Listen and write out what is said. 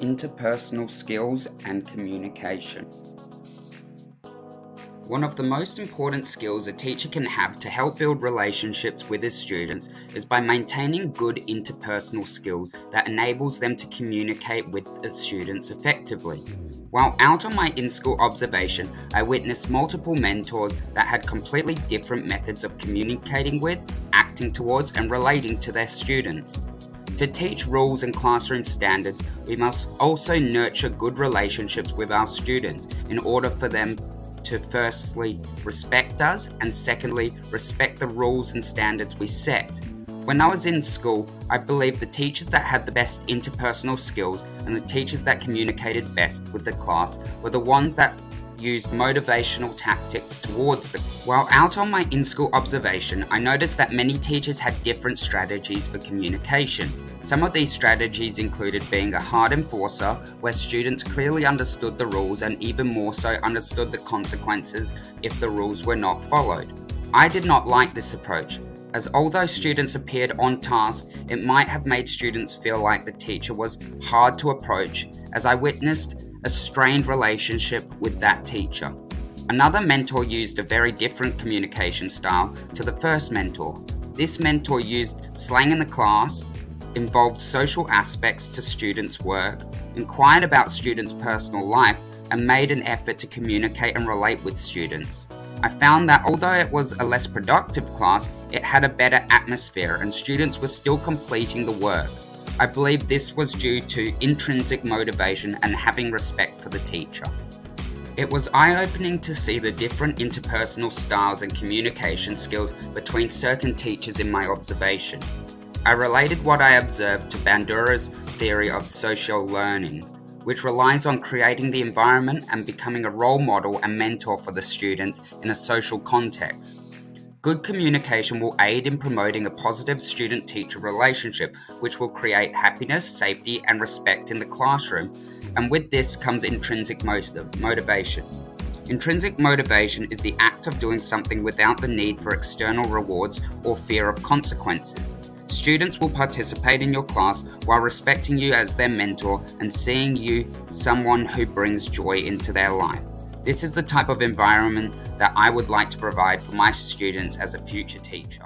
interpersonal skills and communication. One of the most important skills a teacher can have to help build relationships with his students is by maintaining good interpersonal skills that enables them to communicate with the students effectively. While out on my in-school observation, I witnessed multiple mentors that had completely different methods of communicating with, acting towards, and relating to their students. To teach rules and classroom standards, we must also nurture good relationships with our students in order for them to firstly respect us and secondly respect the rules and standards we set. When I was in school, I believe the teachers that had the best interpersonal skills and the teachers that communicated best with the class were the ones that used motivational tactics towards them. While out on my in-school observation, I noticed that many teachers had different strategies for communication. Some of these strategies included being a hard enforcer, where students clearly understood the rules and even more so understood the consequences if the rules were not followed. I did not like this approach, as although students appeared on task, it might have made students feel like the teacher was hard to approach, as I witnessed a strained relationship with that teacher. Another mentor used a very different communication style to the first mentor. This mentor used slang in the class, involved social aspects to students' work, inquired about students' personal life, and made an effort to communicate and relate with students. I found that although it was a less productive class, it had a better atmosphere and students were still completing the work. I believe this was due to intrinsic motivation and having respect for the teacher. It was eye-opening to see the different interpersonal styles and communication skills between certain teachers in my observation. I related what I observed to Bandura's theory of social learning, which relies on creating the environment and becoming a role model and mentor for the students in a social context. Good communication will aid in promoting a positive student-teacher relationship, which will create happiness, safety, and respect in the classroom. And with this comes intrinsic motivation. Intrinsic motivation is the act of doing something without the need for external rewards or fear of consequences. Students will participate in your class while respecting you as their mentor and seeing you someone who brings joy into their life. This is the type of environment that I would like to provide for my students as a future teacher.